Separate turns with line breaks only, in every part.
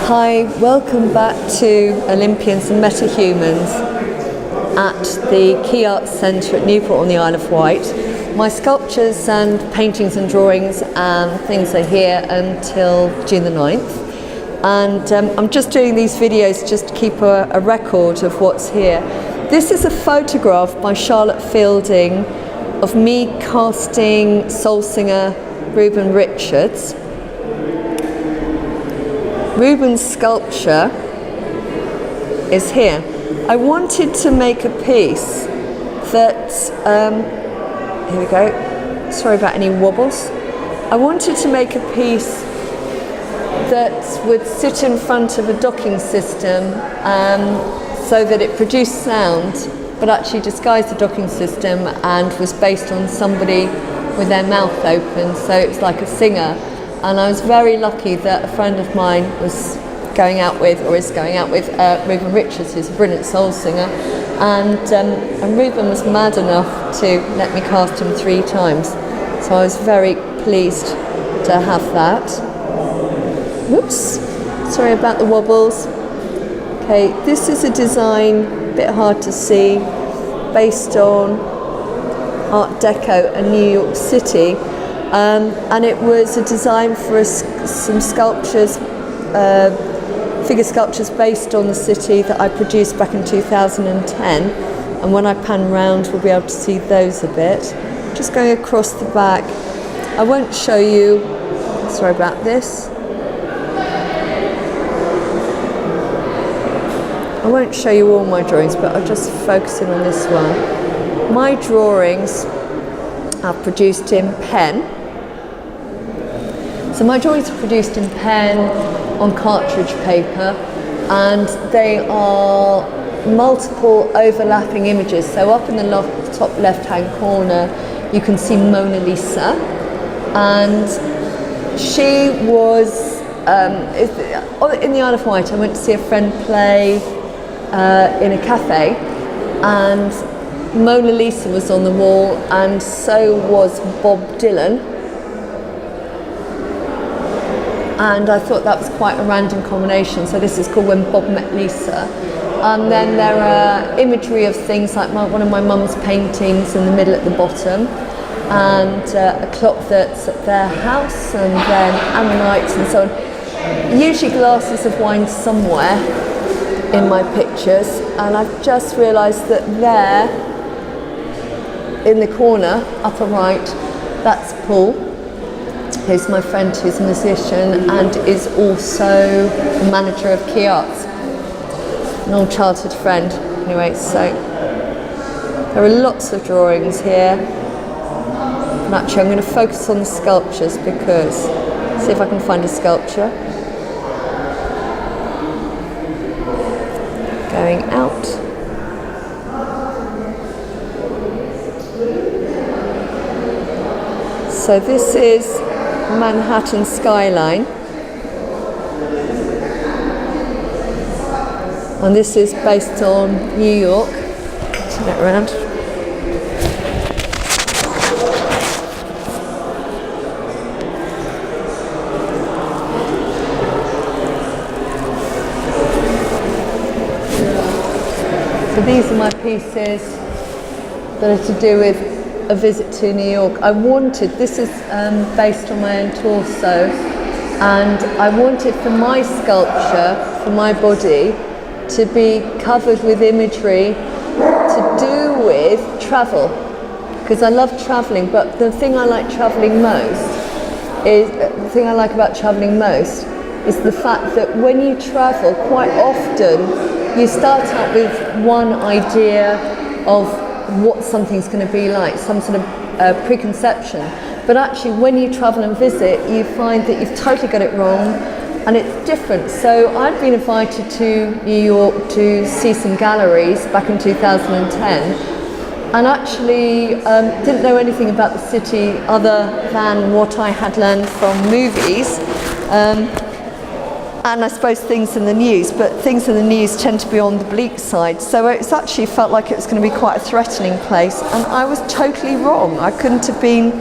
Hi, welcome back to Olympians and Metahumans at the Quay Arts Centre at Newport on the Isle of Wight. My sculptures and paintings and drawings and things are here until June the 9th. And I'm just doing these videos just to keep a record of what's here. This is a photograph by Charlotte Fielding of me casting soul singer Reuben Richards. Reuben's sculpture is here. I wanted to make a piece that, here we go, sorry about any wobbles. I wanted to make a piece that would sit in front of a docking system so that it produced sound, but actually disguised the docking system and was based on somebody with their mouth open, so it was like a singer. And I was very lucky that a friend of mine was going out with, or is going out with, Reuben Richards, who's a brilliant soul singer. And Reuben was mad enough to let me cast him 3 times. So I was very pleased to have that. Whoops, sorry about the wobbles. Okay, this is a design, a bit hard to see, based on Art Deco in New York City. And it was a design for some sculptures, figure sculptures based on the city that I produced back in 2010. And when I pan round, we'll be able to see those a bit. Just going across the back. I won't show you, sorry about this. I won't show you all my drawings, but I'll just focus in on this one. My drawings are produced in pen. So my drawings are produced in pen on cartridge paper, and they are multiple overlapping images. So up in the top left-hand corner, you can see Mona Lisa, and she was in the Isle of Wight. I went to see a friend play in a cafe, and Mona Lisa was on the wall, and so was Bob Dylan. And I thought that was quite a random combination. So this is called When Bob Met Lisa. And then there are imagery of things like one of my mum's paintings in the middle at the bottom, and a clock that's at their house, and then ammonites and so on. Usually glasses of wine somewhere in my pictures, and I've just realised that there, in the corner, upper right, that's Paul, who's my friend who's a musician and is also the manager of Quay Arts, an old childhood friend. Anyway, so there are lots of drawings here. And actually I'm going to focus on the sculptures because, see if I can find a sculpture. Going out. So this is Manhattan skyline, and this is based on New York. Turn it around. So these are my pieces that are to do with a visit to New York. I wanted, this is based on my own torso, and I wanted for my sculpture, for my body, to be covered with imagery to do with travel, because I love travelling, but the thing I like about travelling most is the fact that when you travel, quite often you start out with one idea of what something's going to be like, some sort of preconception. But actually when you travel and visit, you find that you've totally got it wrong and it's different. So I'd been invited to New York to see some galleries back in 2010, and actually didn't know anything about the city other than what I had learned from movies. And I suppose things in the news, but things in the news tend to be on the bleak side. So it's actually felt like it was going to be quite a threatening place, and I was totally wrong. I couldn't have been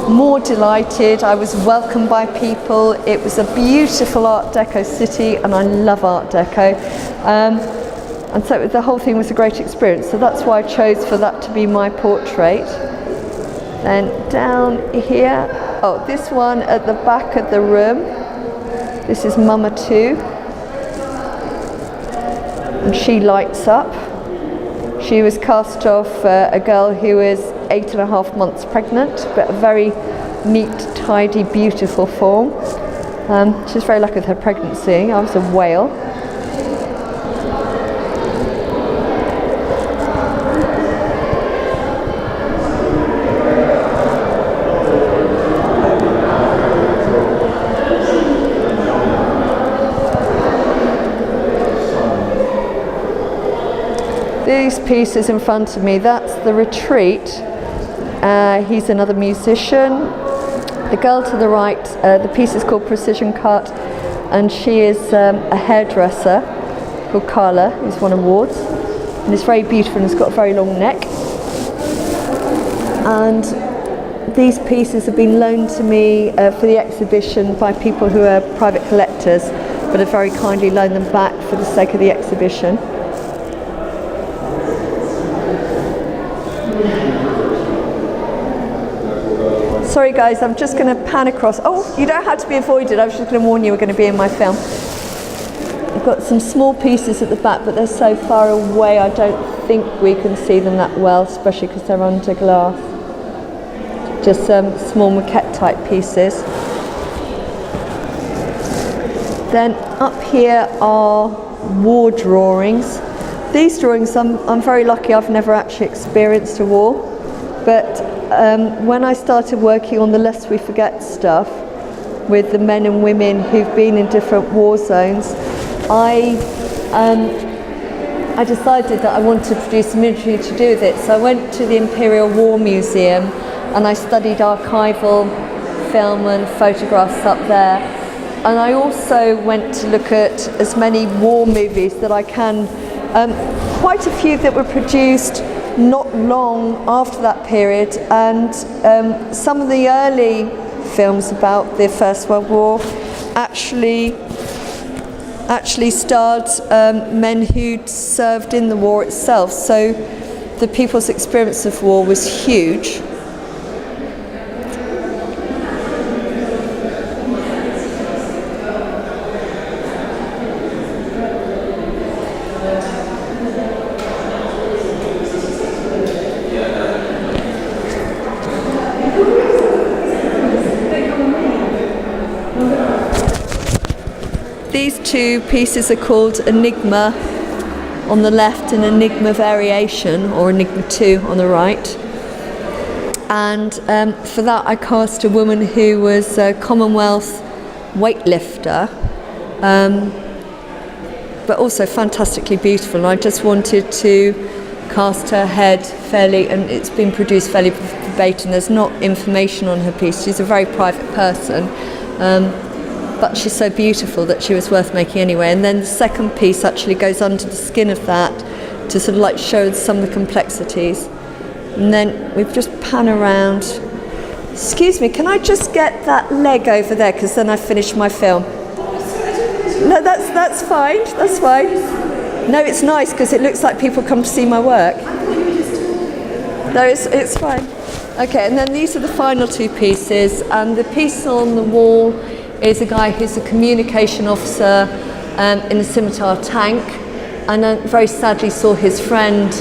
more delighted. I was welcomed by people. It was a beautiful Art Deco city, and I love Art Deco. And so the whole thing was a great experience. So that's why I chose for that to be my portrait. Then down here, oh, this one at the back of the room. This is Mama 2. And she lights up. She was cast off a girl who was 8.5 months pregnant, but a very neat, tidy, beautiful form. She was very lucky with her pregnancy. I was a whale. These pieces in front of me, that's The Retreat. He's another musician. The girl to the right, the piece is called Precision Cut, and she is a hairdresser called Carla, who's won awards. And it's very beautiful and it's got a very long neck. And these pieces have been loaned to me for the exhibition by people who are private collectors, but have very kindly loaned them back for the sake of the exhibition. Sorry guys, I'm just going to pan across. Oh, you don't have to be avoided. I was just going to warn you we're going to be in my film. I've got some small pieces at the back, but they're so far away I don't think we can see them that well, especially because they're under glass. Just small maquette type pieces. Then up here are war drawings. These drawings, I'm very lucky I've never actually experienced a war, but when I started working on the Lest We Forget stuff with the men and women who've been in different war zones, I decided that I wanted to produce some imagery to do with it. So I went to the Imperial War Museum and I studied archival film and photographs up there. And I also went to look at as many war movies that I can, quite a few that were produced not long after that period, and some of the early films about the First World War actually starred men who'd served in the war itself, so the people's experience of war was huge. These two pieces are called Enigma on the left and Enigma Variation, or Enigma 2 on the right. And for that I cast a woman who was a Commonwealth weightlifter, but also fantastically beautiful. And I just wanted to cast her head fairly, and it's been produced fairly verbatim. There's not information on her piece. She's a very private person. But she's so beautiful that she was worth making anyway. And then the second piece actually goes under the skin of that to sort of like show some of the complexities. And then we've just pan around. Excuse me, can I just get that leg over there, because then I finish my film. No, that's fine, that's fine. No, it's nice because it looks like people come to see my work. No, it's fine. Okay, and then these are the final two pieces, and the piece on the wall is a guy who's a communication officer in a scimitar tank, and very sadly saw his friend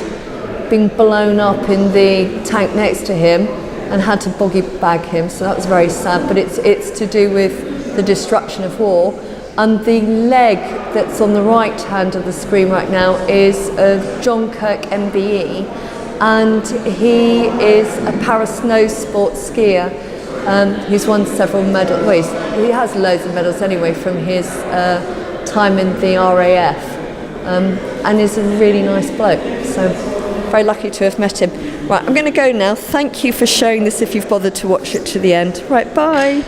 being blown up in the tank next to him and had to bogey bag him, so that was very sad. But it's to do with the destruction of war. And the leg that's on the right hand of the screen right now is of John Kirk MBE, and he is a para snow sports skier. He's won several medals. Well, he has loads of medals anyway from his time in the RAF, and is a really nice bloke. So very lucky to have met him. Right, I'm going to go now. Thank you for showing this if you've bothered to watch it to the end. Right, bye.